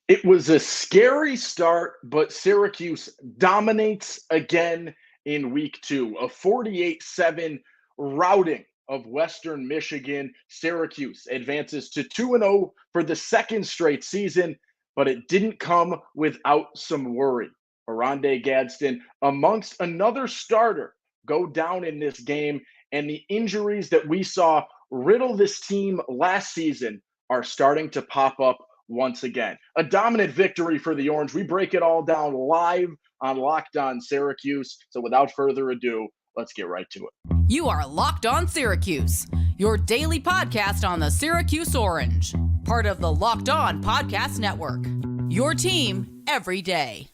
It was a scary start, but Syracuse dominates again in week two. A 48-7 routing of Western Michigan. Syracuse advances to 2-0 for the second straight season, but it didn't come without some worry. Oronde Gadsden, amongst another starter, go down in this game, and the injuries that we saw riddle this team last season are starting to pop up once again. A dominant victory for the Orange. We break it all down live on Locked On Syracuse. So without further ado, let's get right to it. You are Locked On Syracuse, your daily podcast on the Syracuse Orange, part of the Locked On Podcast Network. Your team every day.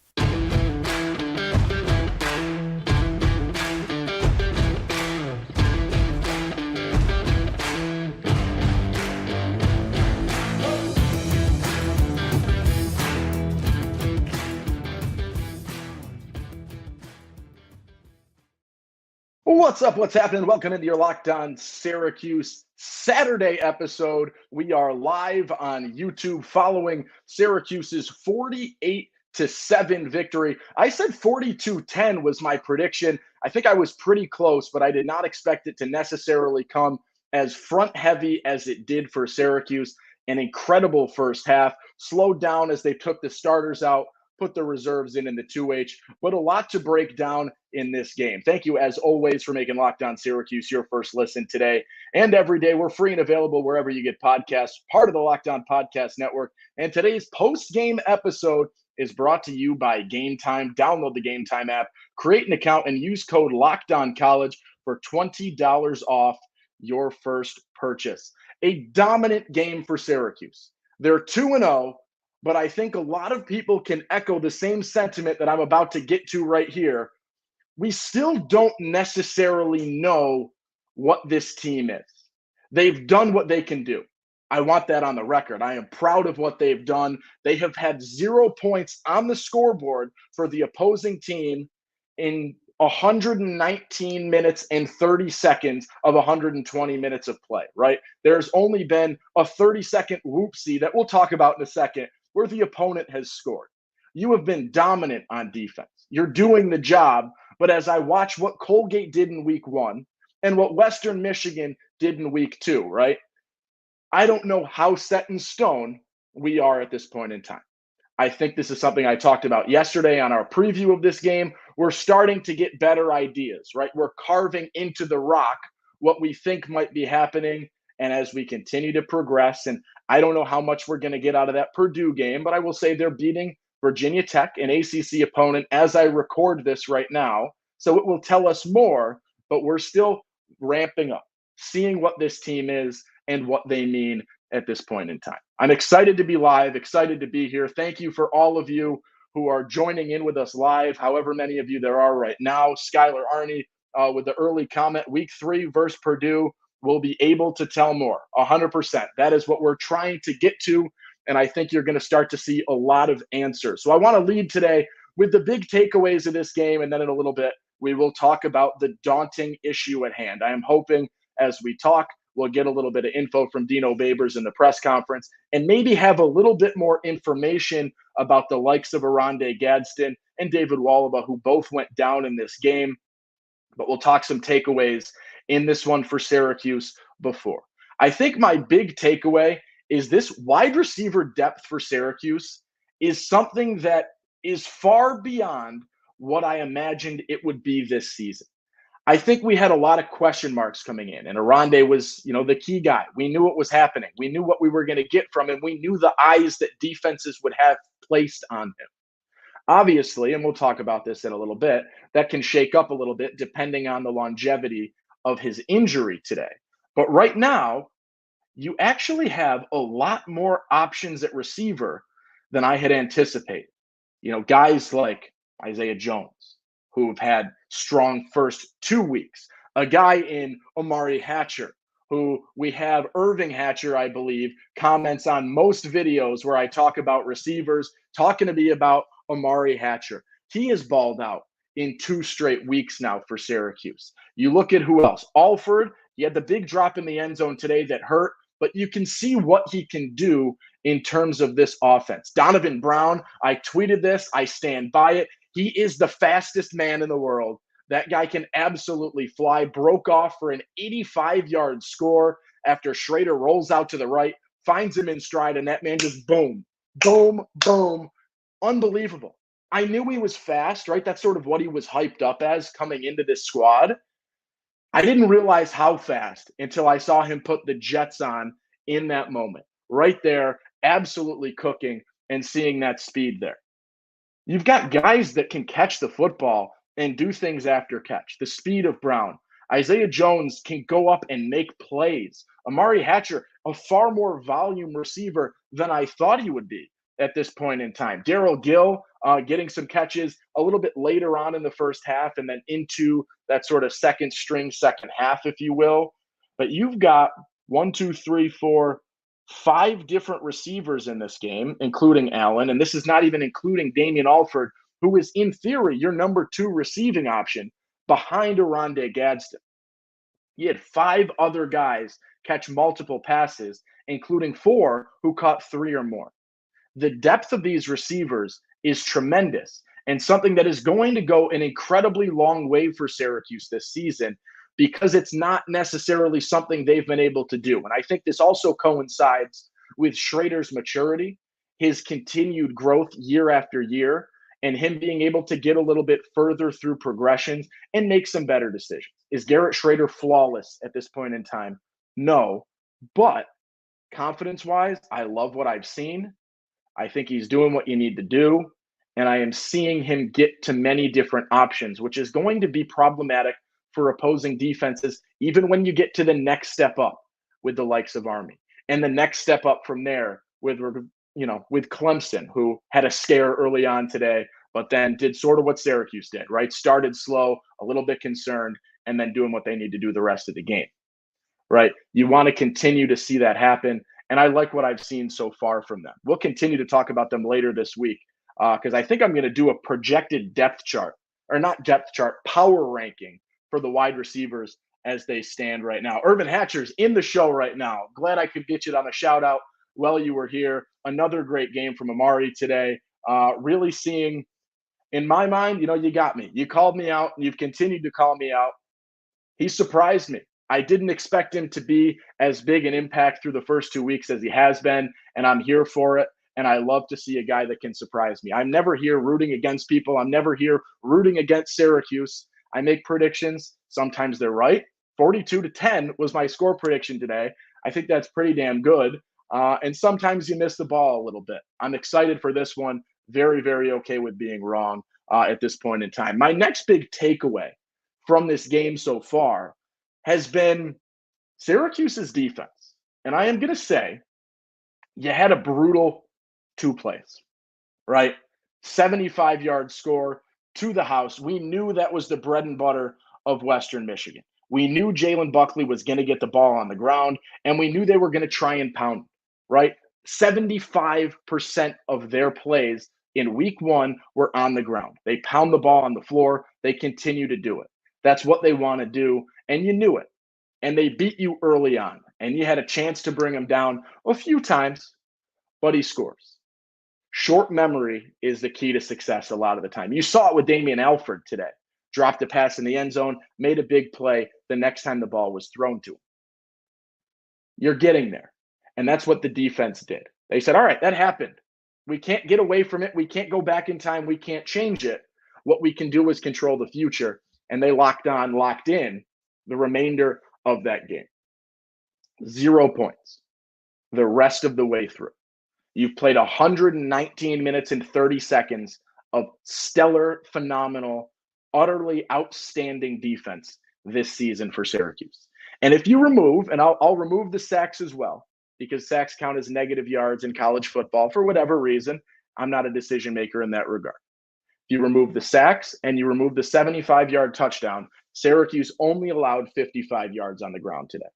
What's up? What's happening? Welcome into your Locked On Syracuse Saturday episode. We are live on YouTube following Syracuse's 48-7 victory. I said 42-10 was my prediction. I think I was pretty close, but I did not expect it to necessarily come as front heavy as it did for Syracuse. An incredible first half, slowed down as they took the starters out, put the reserves in the 2H, but a lot to break down in this game. Thank you, as always, for making Locked On Syracuse your first listen today and every day. We're free and available wherever you get podcasts, part of the Locked On Podcast Network. And today's post-game episode is brought to you by Game Time. Download the Game Time app, create an account, and use code LOCKEDONCollege for $20 off your first purchase. A dominant game for Syracuse. They're 2-0. But I think a lot of people can echo the same sentiment that I'm about to get to right here. We still don't necessarily know what this team is. They've done what they can do. I want that on the record. I am proud of what they've done. They have had 0 points on the scoreboard for the opposing team in 119 minutes and 30 seconds of 120 minutes of play, right? There's only been a 30-second whoopsie that we'll talk about in a second where the opponent has scored. You have been dominant on defense. You're doing the job. But as I watch what Colgate did in week one and what Western Michigan did in week two, right? I don't know how set in stone we are at this point in time. I think this is something I talked about yesterday on our preview of this game. We're starting to get better ideas, right? We're carving into the rock what we think might be happening. And as we continue to progress, and I don't know how much we're going to get out of that Purdue game, but I will say they're beating Virginia Tech, an ACC opponent, as I record this right now. So it will tell us more, but we're still ramping up, seeing what this team is and what they mean at this point in time. I'm excited to be live, excited to be here. Thank you for all of you who are joining in with us live, however many of you there are right now. Skylar Arney with the early comment, week 3 versus Purdue. Will be able to tell more, 100%. That is what we're trying to get to, and I think you're going to start to see a lot of answers. So I want to lead today with the big takeaways of this game, and then in a little bit, we will talk about the daunting issue at hand. I am hoping as we talk, we'll get a little bit of info from Dino Babers in the press conference and maybe have a little bit more information about the likes of Oronde Gadsden and David Wallaba, who both went down in this game. But we'll talk some takeaways in this one for Syracuse before. I think my big takeaway is this wide receiver depth for Syracuse is something that is far beyond what I imagined it would be this season. I think we had a lot of question marks coming in, and Oronde was, the key guy. We knew what was happening. We knew what we were going to get from him. We knew the eyes that defenses would have placed on him. Obviously, and we'll talk about this in a little bit, that can shake up a little bit depending on the longevity of his injury today. But right now, you actually have a lot more options at receiver than I had anticipated. Guys like Isaiah Jones, who have had strong first 2 weeks. A guy in Omari Hatcher, who we have Irving Hatcher, I believe, comments on most videos where I talk about receivers, talking to me about Omari Hatcher. He has balled out in 2 straight weeks now for Syracuse. You look at who else. Alford, he had the big drop in the end zone today that hurt. but you can see what he can do in terms of this offense. Donovan Brown, I tweeted this, I stand by it. He is the fastest man in the world. That guy can absolutely fly. Broke off for an 85-yard score after Schrader rolls out to the right, finds him in stride, and that man just boom, boom, boom. Unbelievable. I knew he was fast, right? That's sort of what he was hyped up as coming into this squad. I didn't realize how fast until I saw him put the Jets on in that moment. Right there, absolutely cooking and seeing that speed there. You've got guys that can catch the football and do things after catch. The speed of Brown. Isaiah Jones can go up and make plays. Amari Hatcher, a far more volume receiver than I thought he would be at this point in time. Darryl Gill getting some catches a little bit later on in the first half and then into that sort of second string, second half, if you will. But you've got 5 different receivers in this game, including Allen. And this is not even including Damian Alford, who is, in theory, your number 2 receiving option behind Oronde Gadsden. He had 5 other guys catch multiple passes, including 4 who caught 3 or more. The depth of these receivers is tremendous and something that is going to go an incredibly long way for Syracuse this season because it's not necessarily something they've been able to do. And I think this also coincides with Schrader's maturity, his continued growth year after year, and him being able to get a little bit further through progressions and make some better decisions. Is Garrett Schrader flawless at this point in time? No, but confidence-wise, I love what I've seen. I think he's doing what you need to do, and I am seeing him get to many different options, which is going to be problematic for opposing defenses, even when you get to the next step up with the likes of Army, and the next step up from there with Clemson, who had a scare early on today, but then did sort of what Syracuse did, right? Started slow, a little bit concerned, and then doing what they need to do the rest of the game, right? You want to continue to see that happen. And I like what I've seen so far from them. We'll continue to talk about them later this week because I think I'm going to do a projected depth chart, or not depth chart, power ranking for the wide receivers as they stand right now. Urban Hatcher's in the show right now. Glad I could get you on a shout out while you were here. Another great game from Amari today. Really seeing, in my mind, you got me. You called me out and you've continued to call me out. He surprised me. I didn't expect him to be as big an impact through the first 2 weeks as he has been, and I'm here for it. And I love to see a guy that can surprise me. I'm never here rooting against people. I'm never here rooting against Syracuse. I make predictions. Sometimes they're right. 42-10 was my score prediction today. I think that's pretty damn good. And sometimes you miss the ball a little bit. I'm excited for this one. Very, very okay with being wrong at this point in time. My next big takeaway from this game so far has been Syracuse's defense. And I am going to say you had a brutal 2 plays, right? 75-yard score to the house. We knew that was the bread and butter of Western Michigan. We knew Jalen Buckley was going to get the ball on the ground, and we knew they were going to try and pound, right? 75% of their plays in week 1 were on the ground. They pound the ball on the floor. They continue to do it. That's what they want to do, and you knew it. And they beat you early on, and you had a chance to bring him down a few times, but he scores. Short memory is the key to success a lot of the time. You saw it with Damian Alford today. Dropped a pass in the end zone, made a big play the next time the ball was thrown to him. You're getting there, and that's what the defense did. They said, all right, that happened. We can't get away from it. We can't go back in time. We can't change it. What we can do is control the future. And they locked in the remainder of that game. 0 points the rest of the way through. You've played 119 minutes and 30 seconds of stellar, phenomenal, utterly outstanding defense this season for Syracuse. And if you remove, and I'll remove the sacks as well, because sacks count as negative yards in college football for whatever reason. I'm not a decision maker in that regard. You remove the sacks and you remove the 75-yard touchdown, Syracuse only allowed 55 yards on the ground today.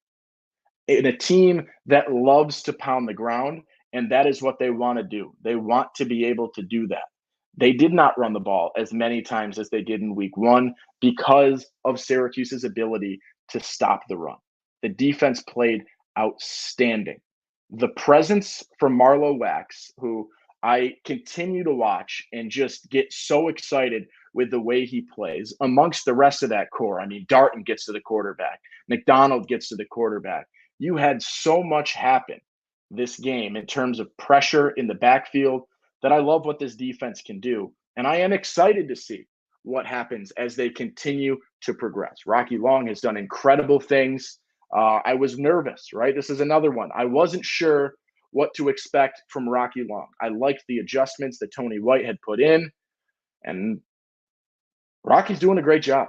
In a team that loves to pound the ground, and that is what they want to do. They want to be able to do that. They did not run the ball as many times as they did in week 1 because of Syracuse's ability to stop the run. The defense played outstanding. the presence from Marlowe Wax, who I continue to watch and just get so excited with the way he plays amongst the rest of that core. I mean, Darton gets to the quarterback, McDonald gets to the quarterback. You had so much happen this game in terms of pressure in the backfield that I love what this defense can do. And I am excited to see what happens as they continue to progress. Rocky Long has done incredible things. I was nervous, right? This is another one. I wasn't sure what to expect from Rocky Long. I liked the adjustments that Tony White had put in, and Rocky's doing a great job.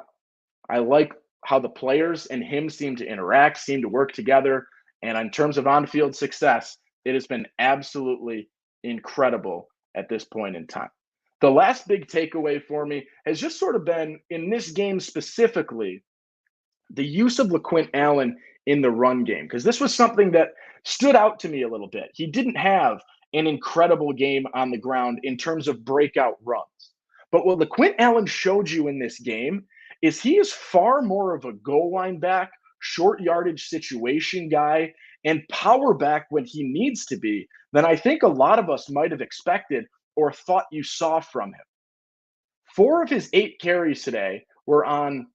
I like how the players and him seem to interact, seem to work together. And in terms of on field success, it has been absolutely incredible at this point in time. The last big takeaway for me has just sort of been in this game specifically the use of LaQuint Allen in the run game, because this was something that stood out to me a little bit. He didn't have an incredible game on the ground in terms of breakout runs. But what LaQuint Allen showed you in this game is he is far more of a goal line back, short yardage situation guy, and power back when he needs to be than I think a lot of us might have expected or thought you saw from him. 4 of his 8 carries today were on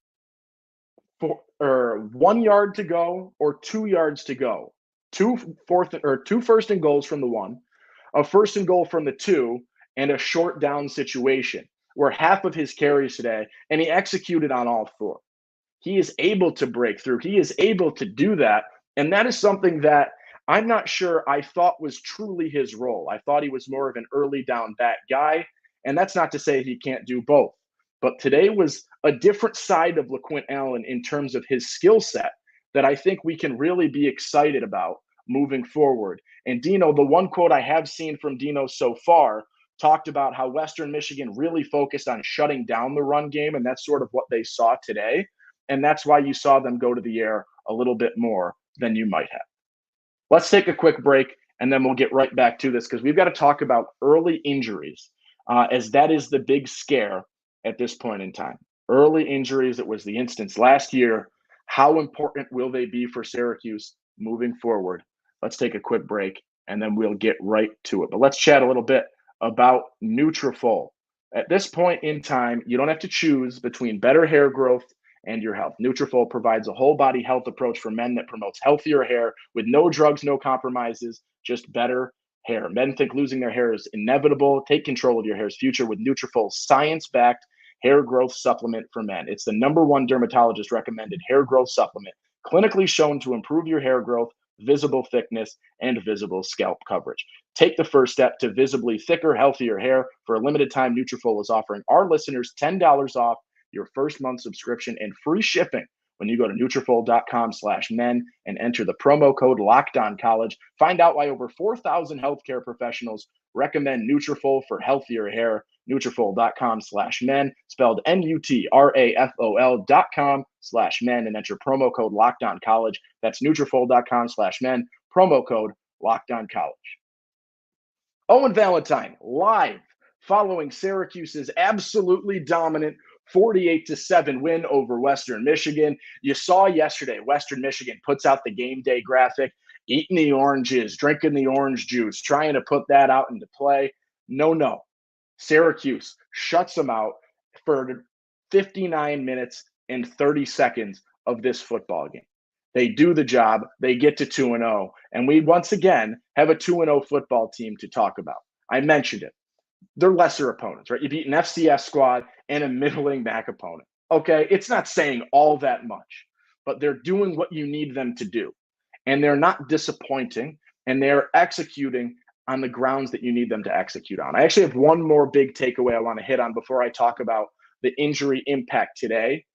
1 yard to go or 2 yards to go. Two first and goals from the 1, a first and goal from the 2, and a short down situation were half of his carries today, and he executed on all 4. He is able to break through. He is able to do that, and that is something that I'm not sure I thought was truly his role. I thought he was more of an early down back guy, and that's not to say he can't do both. But today was a different side of LaQuint Allen in terms of his skill set that I think we can really be excited about moving forward. And Dino, the one quote I have seen from Dino so far talked about how Western Michigan really focused on shutting down the run game, and that's sort of what they saw today. And that's why you saw them go to the air a little bit more than you might have. Let's take a quick break, and then we'll get right back to this because we've got to talk about early injuries, as that is the big scare at this point in time. Early injuries, it was the instance last year. How important will they be for Syracuse moving forward? Let's take a quick break, and then we'll get right to it. But let's chat a little bit about Nutrafol. At this point in time, you don't have to choose between better hair growth and your health. Nutrafol provides a whole body health approach for men that promotes healthier hair with no drugs, no compromises, just better hair. Men think losing their hair is inevitable. Take control of your hair's future with Nutrafol's science-backed hair growth supplement for men. It's the #1 dermatologist recommended hair growth supplement, clinically shown to improve your hair growth, visible thickness, and visible scalp coverage. Take the first step to visibly thicker, healthier hair. For a limited time, Nutrafol is offering our listeners $10 off your first month subscription and free shipping when you go to Nutrafol.com/men and enter the promo code LOCKEDONCollege. Find out why over 4,000 healthcare professionals recommend Nutrafol for healthier hair. Nutrafol.com/men, spelled Nutrafol.com/men, and enter promo code LOCKEDONCollege. That's Nutrafol.com/men, promo code LOCKEDONCollege. Owen Valentine live following Syracuse's absolutely dominant 48-7 win over Western Michigan. You saw yesterday, Western Michigan puts out the game day graphic, eating the oranges, drinking the orange juice, trying to put that out into play. No. Syracuse shuts them out for 59 minutes and 30 seconds of this football game. They do the job. They get to 2-0. And we once again have a 2-0 football team to talk about. I mentioned it. They're lesser opponents, right? You beat an FCS squad and a middling MAC opponent. Okay, it's not saying all that much, but they're doing what you need them to do. And they're not disappointing, and they're executing on the grounds that you need them to execute on. I actually have one more big takeaway I want to hit on before I talk about the injury impact today.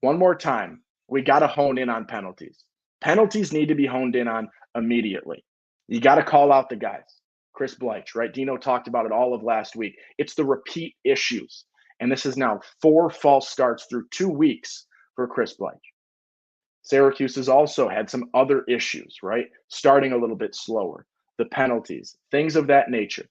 One more time, we got to hone in on penalties. Penalties need to be honed in on immediately. You got to call out the guys. Chris Bleich, right? Dino talked about it all of last week. It's the repeat issues. And this is now 4 false starts through 2 weeks for Chris Bleich. Syracuse has also had some other issues, right? Starting a little bit slower. The penalties, things of that nature.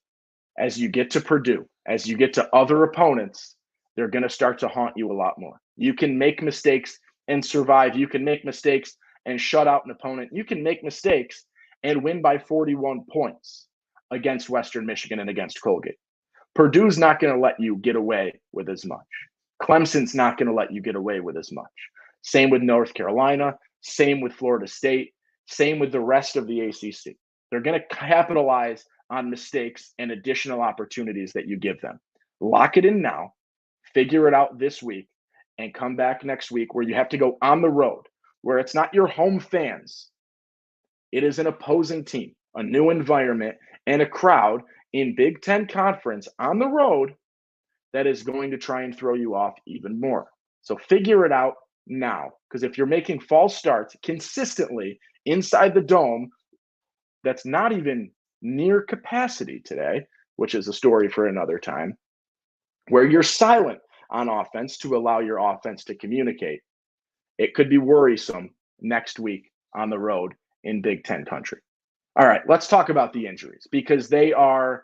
As you get to Purdue, as you get to other opponents, they're going to start to haunt you a lot more. You can make mistakes and survive. You can make mistakes and shut out an opponent. You can make mistakes and win by 41 points against Western Michigan and against Colgate. Purdue's not going to let you get away with as much. Clemson's not going to let you get away with as much. Same with North Carolina, same with Florida State, same with the rest of the ACC. They're going to capitalize on mistakes and additional opportunities that you give them. Lock it in now, figure it out this week, and come back next week where you have to go on the road, where it's not your home fans. It is an opposing team, a new environment, and a crowd in Big Ten Conference on the road that is going to try and throw you off even more. So figure it out now, because if you're making false starts consistently inside the dome, that's not even near capacity today, which is a story for another time, where you're silent on offense to allow your offense to communicate, it could be worrisome next week on the road in Big Ten country. All right, let's talk about the injuries, because they are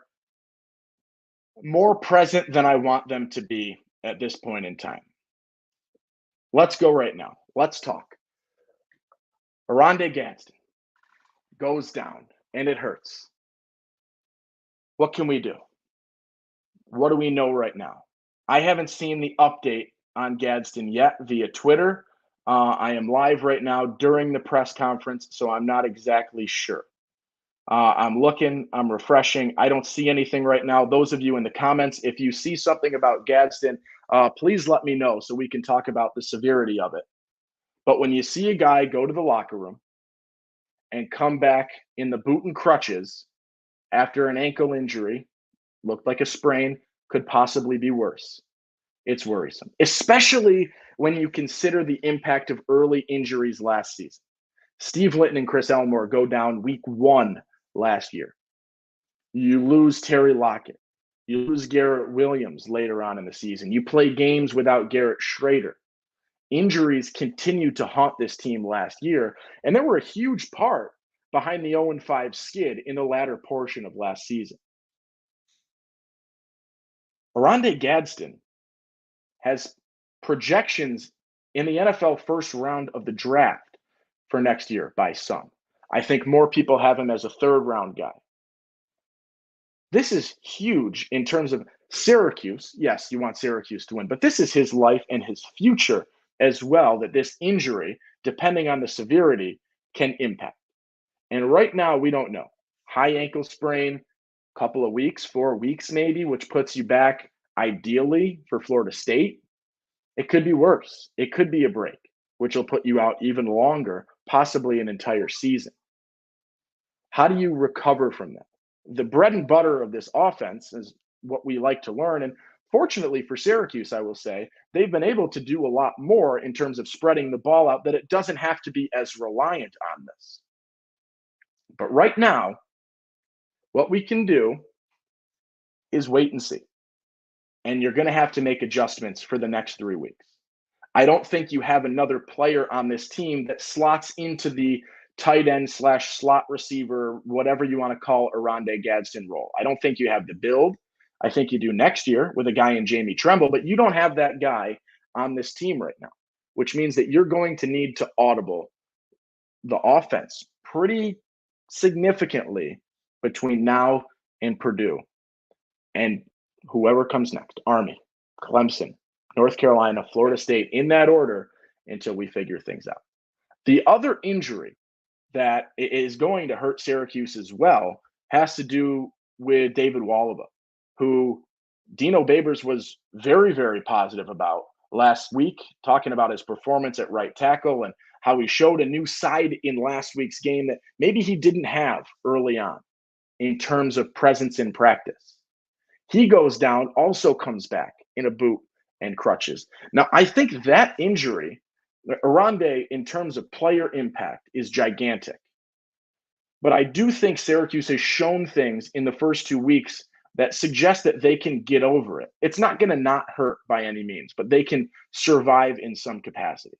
more present than I want them to be at this point in time. Let's go right now. Let's talk. Oronde Gadsden goes down, and it hurts. What can we do? What do we know right now? I haven't seen the update on Gadsden yet via Twitter. I am live right now during the press conference, so I'm not exactly sure. I'm looking, I'm refreshing. I don't see anything right now. Those of you in the comments, if you see something about Gadsden, please let me know so we can talk about the severity of it. But when you see a guy go to the locker room and come back in the boot and crutches after an ankle injury, looked like a sprain, could possibly be worse. It's worrisome, especially when you consider the impact of early injuries last season. Steve Litton and Chris Elmore go down week 1 last year. You lose Terry Lockett. You lose Garrett Williams later on in the season. You play games without Garrett Schrader. Injuries continued to haunt this team last year, and they were a huge part behind the 0-5 skid in the latter portion of last season. Oronde Gadsden has projections in the NFL first round of the draft for next year by some. I think more people have him as a third-round guy. This is huge in terms of Syracuse. Yes, you want Syracuse to win, but this is his life and his future as well, that this injury, depending on the severity, can impact. And right now, we don't know. High ankle sprain, couple of weeks, 4 weeks maybe, which puts you back ideally for Florida State. It could be worse. It could be a break, which will put you out even longer, possibly an entire season. How do you recover from that? The bread and butter of this offense is what we like to learn. And fortunately for Syracuse, I will say, they've been able to do a lot more in terms of spreading the ball out, that it doesn't have to be as reliant on this. But right now, what we can do is wait and see. And you're going to have to make adjustments for the next 3 weeks. I don't think you have another player on this team that slots into the tight end / slot receiver, whatever you want to call Oronde Gadsden role. I don't think you have the build. I think you do next year with a guy in Jamie Tremble, but you don't have that guy on this team right now, which means that you're going to need to audible the offense pretty significantly between now and Purdue and whoever comes next, Army, Clemson, North Carolina, Florida State, in that order until we figure things out. The other injury that is going to hurt Syracuse as well has to do with David Wallaba, who Dino Babers was very, very positive about last week, talking about his performance at right tackle and how he showed a new side in last week's game that maybe he didn't have early on in terms of presence in practice. He goes down, also comes back in a boot and crutches. Now, I think that injury, Oronde, in terms of player impact, is gigantic. But I do think Syracuse has shown things in the first 2 weeks that suggest that they can get over it. It's not going to not hurt by any means, but they can survive in some capacity.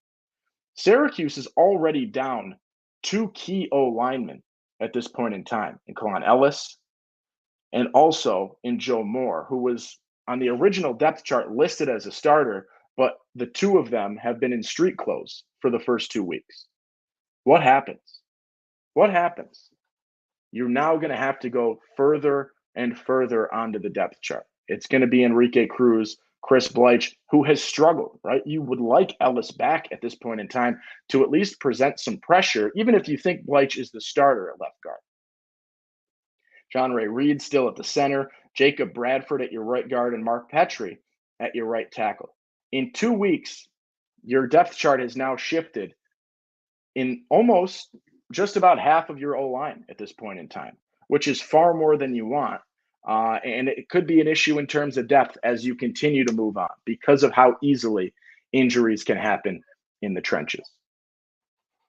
Syracuse is already down 2 key O linemen at this point in time, in Kalon Ellis and also in Joe Moore, who was on the original depth chart listed as a starter, but the 2 of them have been in street clothes for the first 2 weeks. What happens? What happens? you're now going to have to go further and further onto the depth chart. It's going to be Enrique Cruz, Chris Bleich, who has struggled, right? You would like Ellis back at this point in time to at least present some pressure, even if you think Bleich is the starter at left guard. John Ray Reed still at the center, Jacob Bradford at your right guard, and Mark Petrie at your right tackle. In 2 weeks, your depth chart has now shifted in almost just about half of your O-line at this point in time, which is far more than you want. And it could be an issue in terms of depth as you continue to move on because of how easily injuries can happen in the trenches.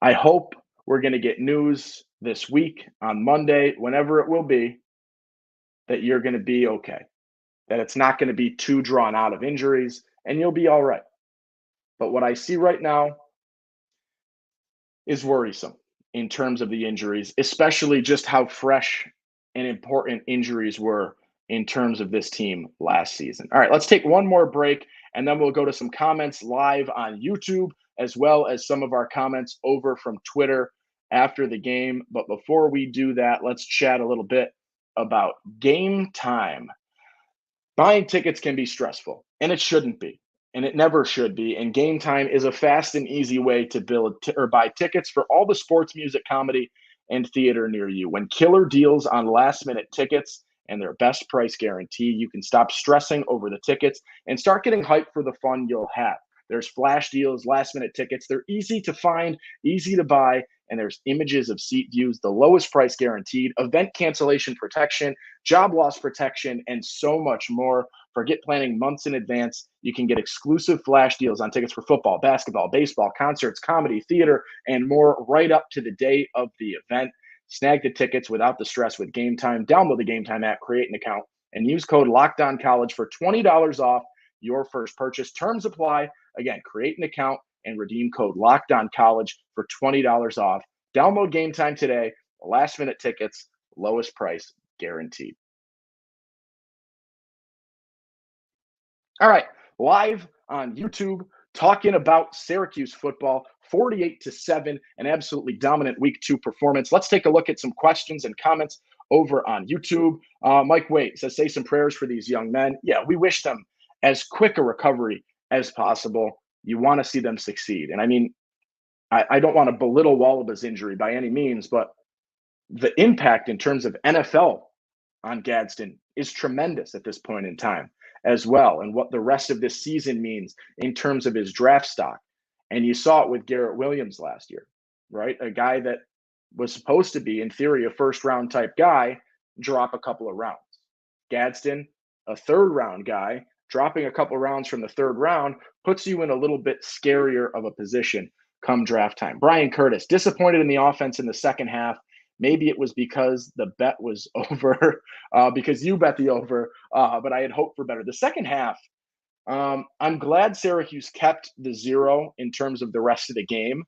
I hope we're going to get news this week on Monday, whenever it will be, that you're going to be okay, that it's not going to be too drawn out of injuries, and you'll be all right. But what I see right now is worrisome in terms of the injuries, especially just how fresh and important injuries were in terms of this team last season. All right, let's take one more break, and then we'll go to some comments live on YouTube, as well as some of our comments over from Twitter after the game. But before we do that, let's chat a little bit about Game Time. Buying tickets can be stressful, and it shouldn't be, and it never should be. And Game Time is a fast and easy way to or buy tickets for all the sports, music, comedy, and theater near you. When killer deals on last-minute tickets and their best price guarantee, you can stop stressing over the tickets and start getting hyped for the fun you'll have. There's flash deals, last-minute tickets. They're easy to find, easy to buy, and there's images of seat views, the lowest price guaranteed, event cancellation protection, job loss protection, and so much more. Forget planning months in advance. You can get exclusive flash deals on tickets for football, basketball, baseball, concerts, comedy, theater, and more right up to the day of the event. Snag the tickets without the stress with Game Time. Download the Game Time app, create an account, and use code LOCKEDONCollege for $20 off your first purchase. Terms apply. Again, create an account and redeem code LOCKEDONCollege for $20 off. Download Game Time today. Last-minute tickets, lowest price guaranteed. All right, live on YouTube, talking about Syracuse football, 48-7, an absolutely dominant Week 2 performance. Let's take a look at some questions and comments over on YouTube. Mike Waite says, say some prayers for these young men. Yeah, we wish them as quick a recovery as possible. You want to see them succeed. And I mean, I don't want to belittle Wallaba's injury by any means, but the impact in terms of NFL on Gadsden is tremendous at this point in time as well, and what the rest of this season means in terms of his draft stock. And you saw it with Garrett Williams last year, right? A guy that was supposed to be, in theory, a first-round type guy, drop a couple of rounds. Gadsden, a third-round guy, dropping a couple of rounds from the third round puts you in a little bit scarier of a position come draft time. Brian Curtis, disappointed in the offense in the second half. Maybe it was because the bet was over, because you bet the over, but I had hoped for better. The second half, I'm glad Syracuse kept the 0 in terms of the rest of the game,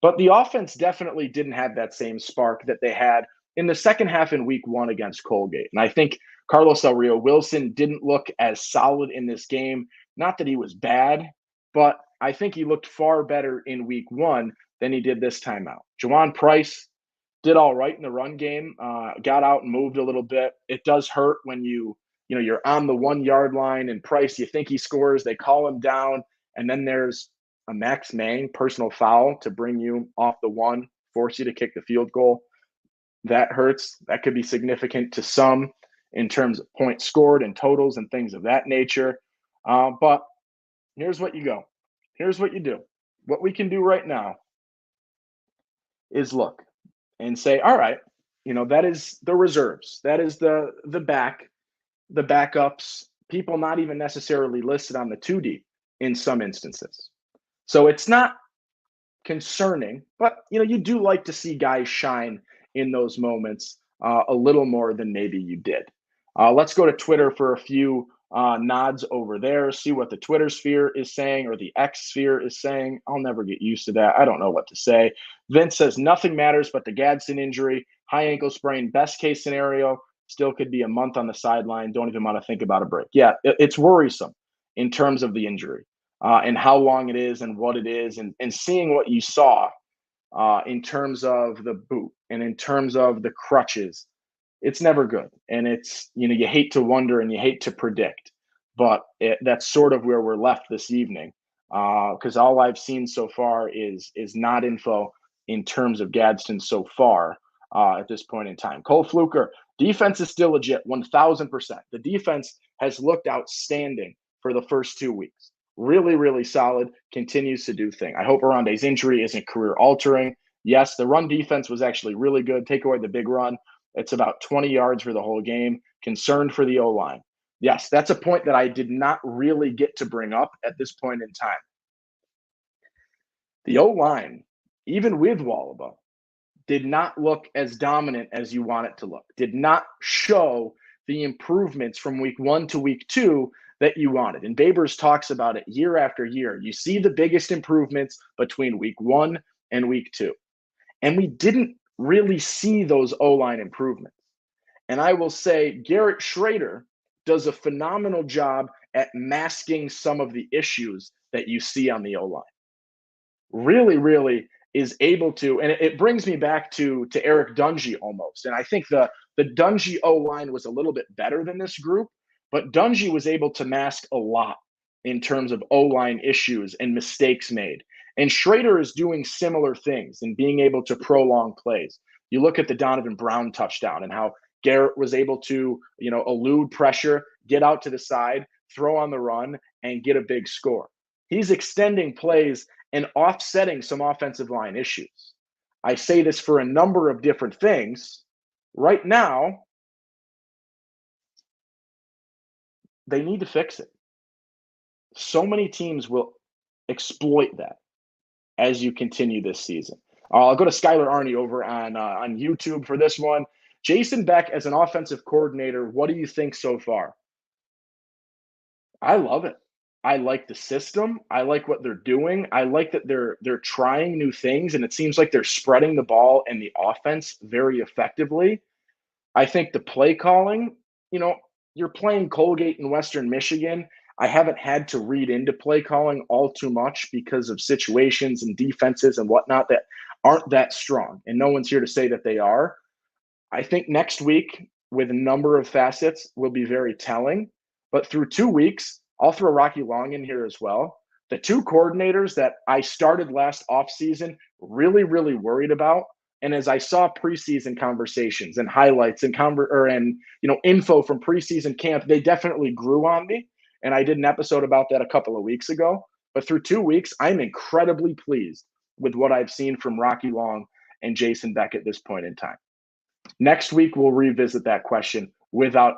but the offense definitely didn't have that same spark that they had in the second half in Week 1 against Colgate. And I think Carlos Del Rio Wilson didn't look as solid in this game. Not that he was bad, but I think he looked far better in Week 1 than he did this time out. Jawan Price did all right in the run game, got out and moved a little bit. It does hurt when you're on the 1 yard line and Price, you think he scores, they call him down, and then there's a Max Mang personal foul to bring you off the 1, force you to kick the field goal. That hurts. That could be significant to some in terms of points scored and totals and things of that nature. But here's what you go. Here's what you do. What we can do right now is look and say, all right, that is the reserves. That is the backups, people not even necessarily listed on the 2 deep in some instances. So it's not concerning, but you do like to see guys shine in those moments a little more than maybe you did. Let's go to Twitter for a few nods over there, see what the Twitter sphere is saying or the X sphere is saying. I'll never get used to that. I don't know what to say. Vince says nothing matters but the Gadsden injury, high ankle sprain, best case scenario, still could be a month on the sideline. Don't even want to think about a break. Yeah, it's worrisome in terms of the injury and how long it is and what it is, and seeing what you saw in terms of the boot and in terms of the crutches, it's never good. And it's, you hate to wonder and you hate to predict, but that's sort of where we're left this evening. Because all I've seen so far is not info in terms of Gadsden so far at this point in time. Cole Fluker, defense is still legit, 1,000%. The defense has looked outstanding for the first 2 weeks. Really, really solid, continues to do thing. I hope Arande's injury isn't career altering. Yes, the run defense was actually really good. Take away the big run. It's about 20 yards for the whole game. Concerned for the O-line. Yes, that's a point that I did not really get to bring up at this point in time. The O-line, even with Wallaba, did not look as dominant as you want it to look, did not show the improvements from week 1 to week 2 that you wanted. And Babers talks about it year after year. You see the biggest improvements between week 1 and week 2. And we didn't really see those O-line improvements. And I will say Garrett Schrader does a phenomenal job at masking some of the issues that you see on the O-line. Really, really is able to, and it brings me back to Eric Dungy almost. And I think the Dungy O-line was a little bit better than this group, but Dungy was able to mask a lot in terms of O-line issues and mistakes made. And Schrader is doing similar things and being able to prolong plays. You look at the Donovan Brown touchdown and how Garrett was able to, elude pressure, get out to the side, throw on the run, and get a big score. He's extending plays and offsetting some offensive line issues. I say this for a number of different things. Right now, they need to fix it. So many teams will exploit that as you continue this season. I'll go to Skylar Arney over on YouTube for this one. Jason Beck as an offensive coordinator, what do you think so far? I love it. I like the system. I like what they're doing. I like that they're trying new things, and it seems like they're spreading the ball and the offense very effectively. I think the play calling, you're playing Colgate in Western Michigan. I haven't had to read into play calling all too much because of situations and defenses and whatnot that aren't that strong. And no one's here to say that they are. I think next week, with a number of facets, will be very telling. But through 2 weeks, I'll throw Rocky Long in here as well. The two coordinators that I started last offseason really, really worried about. And as I saw preseason conversations and highlights and info from preseason camp, they definitely grew on me. And I did an episode about that a couple of weeks ago. But through 2 weeks, I'm incredibly pleased with what I've seen from Rocky Long and Jason Beck at this point in time. Next week, we'll revisit that question without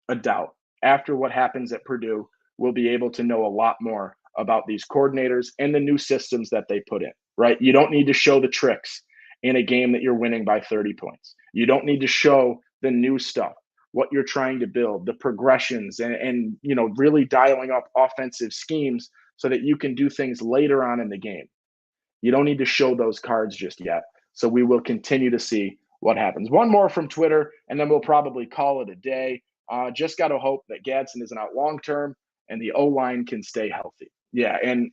a doubt. After what happens at Purdue, we'll be able to know a lot more about these coordinators and the new systems that they put in, right? You don't need to show the tricks in a game that you're winning by 30 points. You don't need to show the new stuff, what you're trying to build, the progressions, and really dialing up offensive schemes so that you can do things later on in the game. You don't need to show those cards just yet. So we will continue to see what happens. One more from Twitter, and then we'll probably call it a day. Just got to hope that Gadsden isn't out long-term and the O-line can stay healthy. Yeah, and,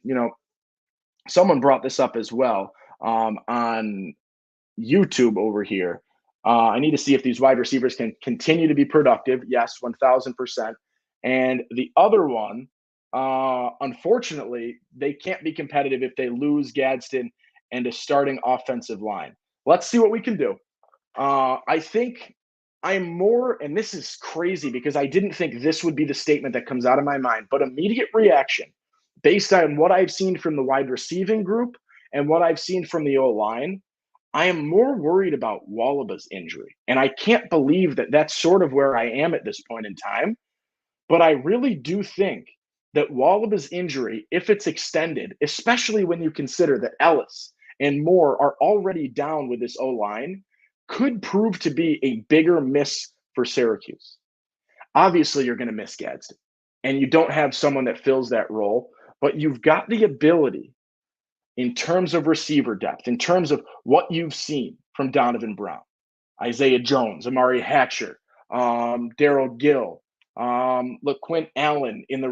someone brought this up as well on YouTube over here. I need to see if these wide receivers can continue to be productive. Yes, 1,000%. And the other one, unfortunately, they can't be competitive if they lose Gadsden and a starting offensive line. Let's see what we can do. I think I'm more, and this is crazy because I didn't think this would be the statement that comes out of my mind, but immediate reaction based on what I've seen from the wide receiving group and what I've seen from the O-line, I am more worried about Wallaba's injury. And I can't believe that that's sort of where I am at this point in time. But I really do think that Wallaba's injury, if it's extended, especially when you consider that Ellis and Moore are already down with this O-line, could prove to be a bigger miss for Syracuse. Obviously, you're going to miss Gadsden, and you don't have someone that fills that role, but you've got the ability in terms of receiver depth, in terms of what you've seen from Donovan Brown, Isaiah Jones, Amari Hatcher, Daryl Gill, LaQuint Allen in the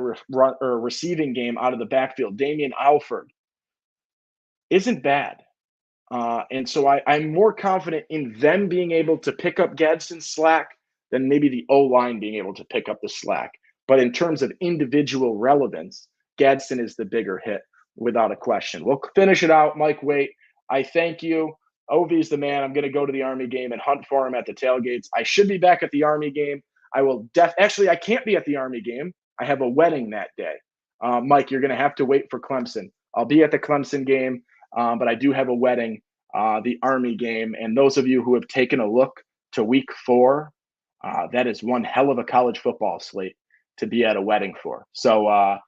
receiving game out of the backfield, Damian Alford, isn't bad. And so I'm more confident in them being able to pick up Gadsden's slack than maybe the O-line being able to pick up the slack. But in terms of individual relevance, Gadsden is the bigger hit without a question. We'll finish it out. Mike Waite, I thank you. Ovi's the man. I'm going to go to the Army game and hunt for him at the tailgates. I should be back at the Army game. Actually, I can't be at the Army game. I have a wedding that day. Mike, you're going to have to wait for Clemson. I'll be at the Clemson game, but I do have a wedding, the Army game. And those of you who have taken a look to week 4, that is one hell of a college football slate to be at a wedding for. So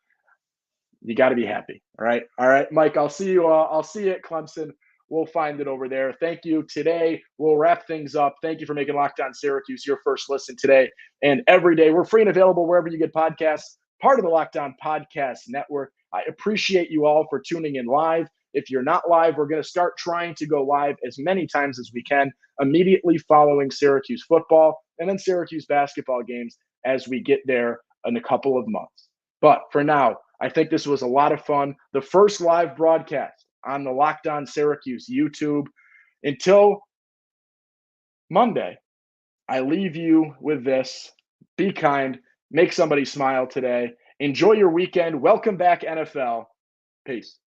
you got to be happy. All right, Mike. I'll see you. I'll see you at Clemson. We'll find it over there. Thank you. Today we'll wrap things up. Thank you for making Locked On Syracuse your first listen today and every day. We're free and available wherever you get podcasts. Part of the Locked On Podcast Network. I appreciate you all for tuning in live. If you're not live, we're going to start trying to go live as many times as we can immediately following Syracuse football and then Syracuse basketball games as we get there in a couple of months. But for now, I think this was a lot of fun. The first live broadcast on the Locked On Syracuse YouTube. Until Monday, I leave you with this. Be kind. Make somebody smile today. Enjoy your weekend. Welcome back, NFL. Peace.